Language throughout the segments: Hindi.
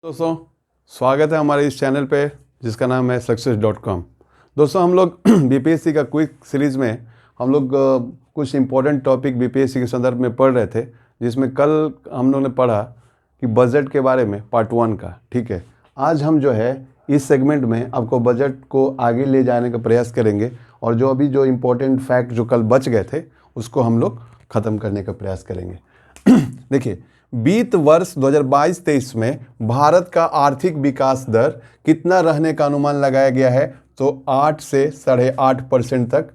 दोस्तों, स्वागत है हमारे इस चैनल पे जिसका नाम है सक्सेस.com। दोस्तों, हम लोग बीपीएससी का क्विक सीरीज़ में हम लोग कुछ इम्पोर्टेंट टॉपिक बीपीएससी के संदर्भ में पढ़ रहे थे, जिसमें कल हम लोगों ने पढ़ा कि बजट के बारे में पार्ट 1 का। ठीक है, आज हम जो है इस सेगमेंट में आपको बजट को आगे ले जाने का प्रयास करेंगे और जो अभी जो इम्पोर्टेंट फैक्ट जो कल बच गए थे उसको हम लोग ख़त्म करने का प्रयास करेंगे। देखिए, बीत वर्ष 2022-23 में भारत का आर्थिक विकास दर कितना रहने का अनुमान लगाया गया है? तो 8 से 8.5% तक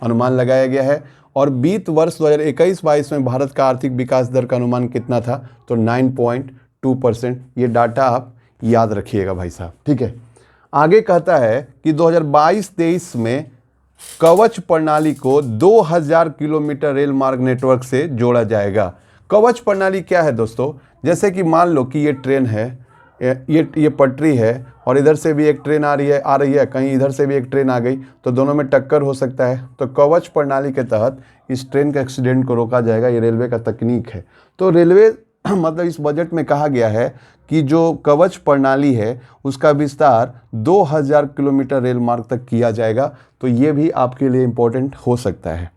अनुमान लगाया गया है। और बीत वर्ष 2021-22 में भारत का आर्थिक विकास दर का अनुमान कितना था? तो 9.2%। ये डाटा आप याद रखिएगा भाई साहब। ठीक है, आगे कहता है कि 2022-23 में कवच प्रणाली को 2000 किलोमीटर रेल मार्ग नेटवर्क से जोड़ा जाएगा। कवच प्रणाली क्या है दोस्तों? जैसे कि मान लो कि ये ट्रेन है, ये पटरी है और इधर से भी एक ट्रेन आ रही है, कहीं इधर से भी एक ट्रेन आ गई तो दोनों में टक्कर हो सकता है। तो कवच प्रणाली के तहत इस ट्रेन के एक्सीडेंट को रोका जाएगा। ये रेलवे का तकनीक है। तो रेलवे मतलब इस बजट में कहा गया है कि जो कवच प्रणाली है उसका विस्तार 2000 किलोमीटर रेल मार्ग तक किया जाएगा। तो ये भी आपके लिए इम्पोर्टेंट हो सकता है।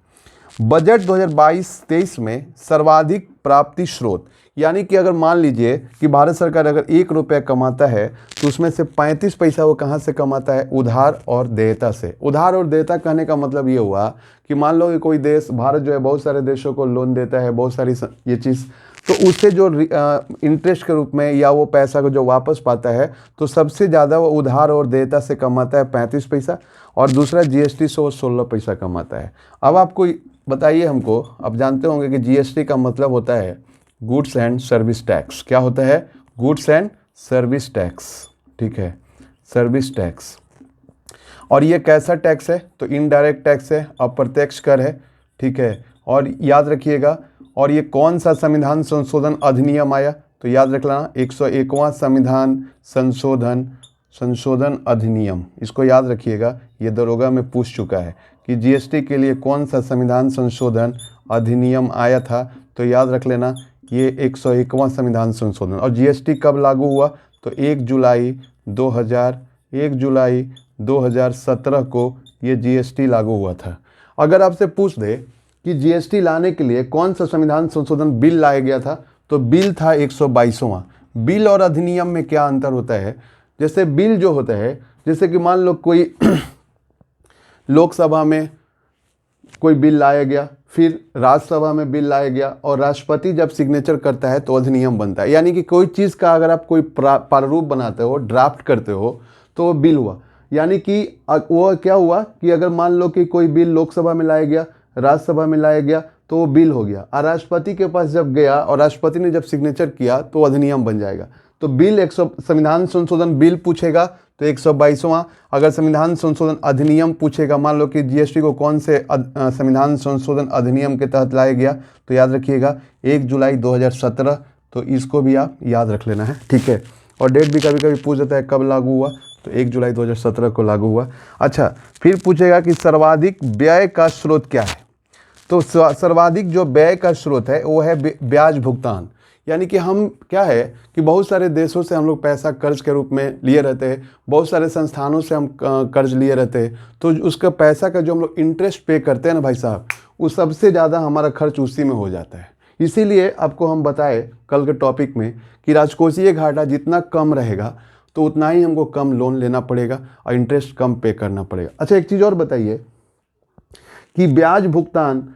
बजट 2022-23 में सर्वाधिक प्राप्ति स्रोत, यानी कि अगर मान लीजिए कि भारत सरकार अगर 1 रुपया कमाता है तो उसमें से 35 पैसा वो कहाँ से कमाता है? उधार और देयता से। उधार और देयता कहने का मतलब ये हुआ कि मान लो कि कोई देश, भारत जो है बहुत सारे देशों को लोन देता है, बहुत सारी ये चीज़, तो उससे जो इंटरेस्ट के रूप में या वो पैसा को जो वापस पाता है तो सबसे ज़्यादा वो उधार और देयता से कमाता है 35 पैसा, और दूसरा जीएसटी से वो 16 पैसा कमाता है। अब आपको बताइए, हमको अब जानते होंगे कि जीएसटी का मतलब होता है गुड्स एंड सर्विस टैक्स। क्या होता है? Goods and service tax. ठीक है, सर्विस टैक्स। और ये कैसा टैक्स है? तो इनडायरेक्ट टैक्स है, अप्रत्यक्ष कर है। ठीक है, और याद रखिएगा, और ये कौन सा संविधान संशोधन अधिनियम आया? तो याद रख लेना, 101वां संविधान संशोधन अधिनियम। इसको याद रखिएगा, ये दरोगा में पूछ चुका है कि जीएसटी के लिए कौन सा संविधान संशोधन अधिनियम आया था। तो याद रख लेना, ये 101वां संविधान संशोधन। और जीएसटी कब लागू हुआ? तो 1 जुलाई 2017 को ये जीएसटी लागू हुआ था। अगर आपसे पूछ दे कि जीएसटी लाने के लिए कौन सा संविधान संशोधन बिल लाया गया था, तो बिल था 122वां। बिल और अधिनियम में क्या अंतर होता है? जैसे बिल जो होता है, जैसे कि मान लो कोई लोकसभा में कोई बिल लाया गया, फिर राज्यसभा में बिल लाया गया और राष्ट्रपति जब सिग्नेचर करता है तो अधिनियम बनता है। यानी कि कोई चीज़ का अगर आप कोई प्रारूप बनाते हो, ड्राफ्ट करते हो, तो वो बिल हुआ। यानी कि वो क्या हुआ कि अगर मान लो कि कोई बिल लोकसभा में लाया गया, राज्यसभा में लाया गया, तो वो बिल हो गया। और राष्ट्रपति के पास जब गया और राष्ट्रपति ने जब सिग्नेचर किया तो अधिनियम बन जाएगा। तो बिल संविधान संशोधन बिल पूछेगा तो 122वां। अगर संविधान संशोधन अधिनियम पूछेगा, मान लो कि जीएसटी को कौन से संविधान संशोधन अधिनियम के तहत लाया गया, तो याद रखिएगा 1 जुलाई 2017। तो इसको भी आप याद रख लेना है। ठीक है, और डेट भी कभी कभी पूछ देता है कब लागू हुआ, तो 1 जुलाई 2017 को लागू हुआ। अच्छा, फिर पूछेगा कि सर्वाधिक व्यय का स्रोत क्या है? तो सर्वाधिक जो व्यय का स्रोत है वो है ब्याज भुगतान। यानी कि हम क्या है कि बहुत सारे देशों से हम लोग पैसा कर्ज के रूप में लिए रहते हैं, बहुत सारे संस्थानों से हम कर्ज लिए रहते हैं, तो उसका पैसा का जो हम लोग इंटरेस्ट पे करते हैं ना भाई साहब, वो सबसे ज़्यादा हमारा खर्च उसी में हो जाता है। इसीलिए आपको हम बताए कल के टॉपिक में कि राजकोषीय घाटा जितना कम रहेगा तो उतना ही हमको कम लोन लेना पड़ेगा और इंटरेस्ट कम पे करना पड़ेगा। अच्छा, एक चीज़ और बताइए कि ब्याज भुगतान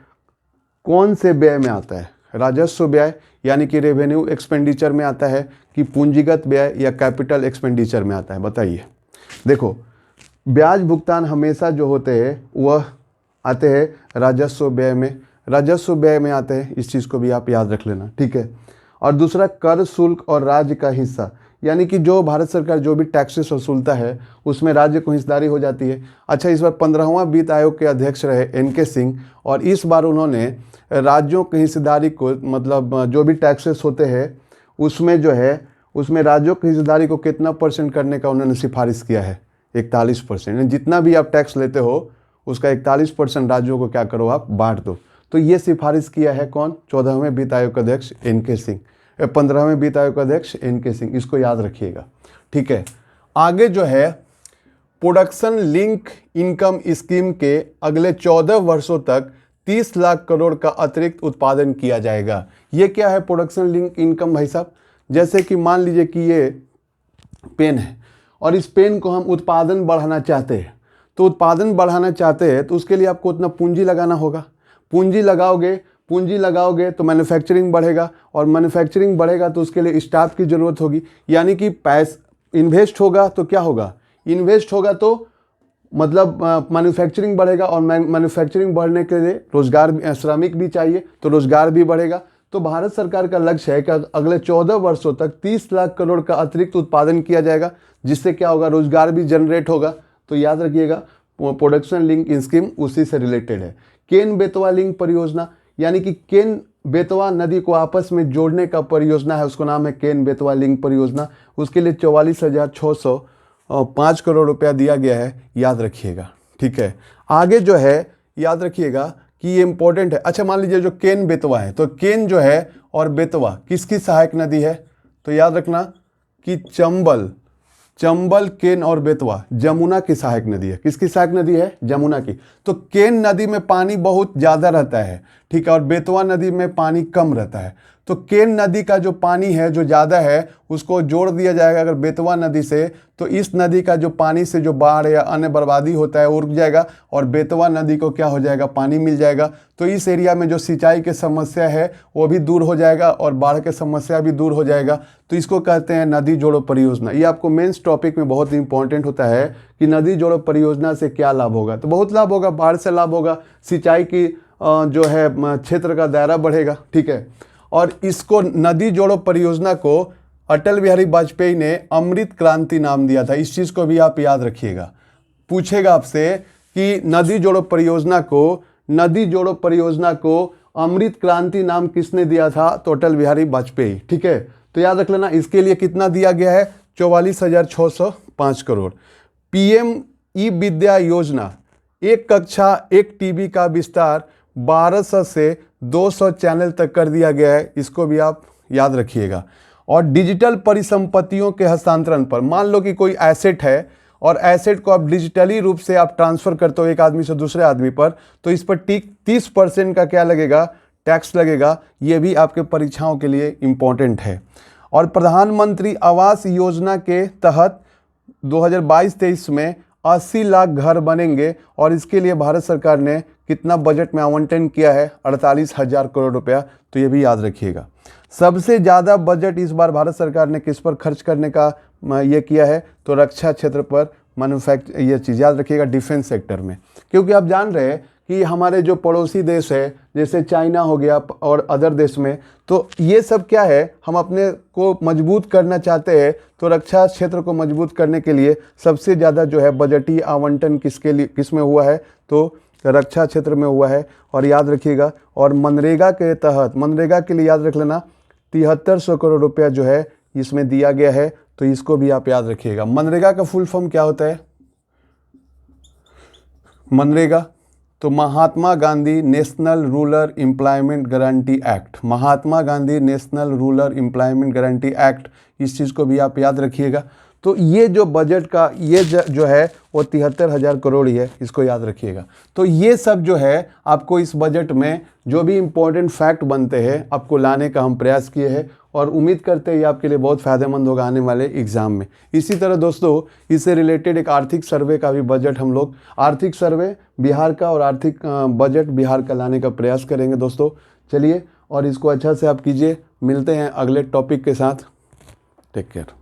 कौन से व्यय में आता है? राजस्व व्यय यानी कि रेवेन्यू एक्सपेंडिचर में आता है कि पूंजीगत व्यय या कैपिटल एक्सपेंडिचर में आता है? बताइए। देखो, ब्याज भुगतान हमेशा जो होते हैं वह आते हैं राजस्व व्यय में, राजस्व व्यय में आते हैं। इस चीज़ को भी आप याद रख लेना। ठीक है, और दूसरा कर शुल्क और राज्य का हिस्सा, यानी कि जो भारत सरकार जो भी टैक्सेस वसूलता है उसमें राज्य को हिस्सेदारी हो जाती है। अच्छा, इस बार 15वां वित्त आयोग के अध्यक्ष रहे एनके सिंह, और इस बार उन्होंने राज्यों की हिस्सेदारी को, मतलब जो भी टैक्सेस होते हैं उसमें जो है उसमें राज्यों की हिस्सेदारी को कितना % करने का उन्होंने सिफारिश किया है? 41%। जितना भी आप टैक्स लेते हो उसका 41% राज्यों को क्या करो, आप बांट दो। तो ये सिफारिश किया है कौन? 14वें वित्त आयोग के अध्यक्ष एनके सिंह। 15वें वित्त आयोग का अध्यक्ष NK सिंह, इसको याद रखिएगा। ठीक है, आगे जो है प्रोडक्शन लिंक इनकम स्कीम के अगले 14 वर्षों तक 30 लाख करोड़ का अतिरिक्त उत्पादन किया जाएगा। ये क्या है प्रोडक्शन लिंक इनकम भाई साहब? जैसे कि मान लीजिए कि ये पेन है और इस पेन को हम उत्पादन बढ़ाना चाहते हैं, तो उत्पादन बढ़ाना चाहते हैं तो उसके लिए आपको उतना पूंजी लगाना होगा। पूंजी लगाओगे तो मैन्युफैक्चरिंग बढ़ेगा, और मैन्युफैक्चरिंग बढ़ेगा तो उसके लिए स्टाफ की ज़रूरत होगी, यानी कि इन्वेस्ट होगा तो क्या होगा? इन्वेस्ट होगा तो मतलब मैन्युफैक्चरिंग बढ़ेगा, और मैन्युफैक्चरिंग बढ़ने के लिए रोजगार, श्रमिक भी चाहिए, तो रोजगार भी बढ़ेगा। तो भारत सरकार का लक्ष्य है कि अगले 14 वर्षों तक 30 लाख करोड़ का अतिरिक्त उत्पादन किया जाएगा, जिससे क्या होगा? रोजगार भी जनरेट होगा। तो याद रखिएगा प्रोडक्शन लिंक स्कीम उसी से रिलेटेड है। केन बेतवा लिंक परियोजना, यानी कि केन बेतवा नदी को आपस में जोड़ने का परियोजना है, उसको नाम है केन बेतवा लिंक परियोजना। उसके लिए 44,605 करोड़ रुपया दिया गया है, याद रखिएगा। ठीक है, आगे जो है याद रखिएगा कि ये इंपॉर्टेंट है। अच्छा, मान लीजिए जो केन बेतवा है, तो केन जो है और बेतवा किसकी सहायक नदी है? तो याद रखना कि चंबल, केन और बेतवा जमुना की सहायक नदी है। किसकी सहायक नदी है? जमुना की। तो केन नदी में पानी बहुत ज़्यादा रहता है, ठीक है, और बेतवा नदी में पानी कम रहता है। तो केन नदी का जो पानी है जो ज़्यादा है उसको जोड़ दिया जाएगा अगर बेतवा नदी से, तो इस नदी का जो पानी से जो बाढ़ या अन्य बर्बादी होता है वो रुक जाएगा, और बेतवा नदी को क्या हो जाएगा? पानी मिल जाएगा। तो इस एरिया में जो सिंचाई की समस्या है वो भी दूर हो जाएगा, और बाढ़ की समस्या भी दूर हो जाएगा। तो इसको कहते हैं नदी जोड़ो परियोजना। ये आपको मेंस टॉपिक में बहुत इंपॉर्टेंट होता है कि नदी जोड़ो परियोजना से क्या लाभ होगा। तो बहुत लाभ होगा, बाढ़ से लाभ होगा, सिंचाई की जो है क्षेत्र का दायरा बढ़ेगा। ठीक है, और इसको नदी जोड़ो परियोजना को अटल बिहारी वाजपेयी ने अमृत क्रांति नाम दिया था। इस चीज़ को भी आप याद रखिएगा। पूछेगा आपसे कि नदी जोड़ो परियोजना को अमृत क्रांति नाम किसने दिया था? तो अटल बिहारी वाजपेयी। ठीक है, तो याद रख लेना। इसके लिए कितना दिया गया है? 44,605 करोड़। PM ई विद्या योजना, एक कक्षा एक टीवी का विस्तार 1200 से 200 चैनल तक कर दिया गया है, इसको भी आप याद रखिएगा। और डिजिटल परिसंपत्तियों के हस्तांतरण पर, मान लो कि कोई एसेट है और एसेट को आप डिजिटली रूप से आप ट्रांसफ़र करते हो एक आदमी से दूसरे आदमी पर, तो इस पर 30% का क्या लगेगा? टैक्स लगेगा। ये भी आपके परीक्षाओं के लिए इम्पोर्टेंट है। और प्रधानमंत्री आवास योजना के तहत 2022-23 में 80 लाख घर बनेंगे, और इसके लिए भारत सरकार ने कितना बजट में आवंटन किया है? 48,000 करोड़ रुपया। तो ये भी याद रखिएगा। सबसे ज़्यादा बजट इस बार भारत सरकार ने किस पर खर्च करने का ये किया है? तो रक्षा क्षेत्र पर, ये चीज़ याद रखिएगा, डिफेंस सेक्टर में। क्योंकि आप जान रहे हैं कि हमारे जो पड़ोसी देश है जैसे चाइना हो गया और अदर देश में, तो ये सब क्या है, हम अपने को मजबूत करना चाहते हैं। तो रक्षा क्षेत्र को मजबूत करने के लिए सबसे ज़्यादा जो है बजटीय आवंटन किस में हुआ है? तो रक्षा क्षेत्र में हुआ है। और याद रखिएगा, और मनरेगा के तहत, मनरेगा के लिए याद रख लेना 7300 करोड़ रुपया जो है इसमें दिया गया है। तो इसको भी आप याद रखिएगा। मनरेगा का फुल फॉर्म क्या होता है? मनरेगा तो Mahatma Gandhi national rural employment guarantee act, Mahatma Gandhi national rural employment guarantee act, इस चीज़ को भी आप याद रखिएगा। तो ये जो बजट का ये जो है वो 73,000 करोड़ ही है, इसको याद रखिएगा। तो ये सब जो है आपको इस बजट में जो भी इम्पोर्टेंट फैक्ट बनते हैं आपको लाने का हम प्रयास किए हैं, और उम्मीद करते हैं ये आपके लिए बहुत फ़ायदेमंद होगा आने वाले एग्ज़ाम में। इसी तरह दोस्तों इससे रिलेटेड एक आर्थिक सर्वे का भी बजट हम लोग, आर्थिक सर्वे बिहार का और आर्थिक बजट बिहार का लाने का प्रयास करेंगे दोस्तों। चलिए, और इसको अच्छा से आप कीजिए। मिलते हैं अगले टॉपिक के साथ। Take care.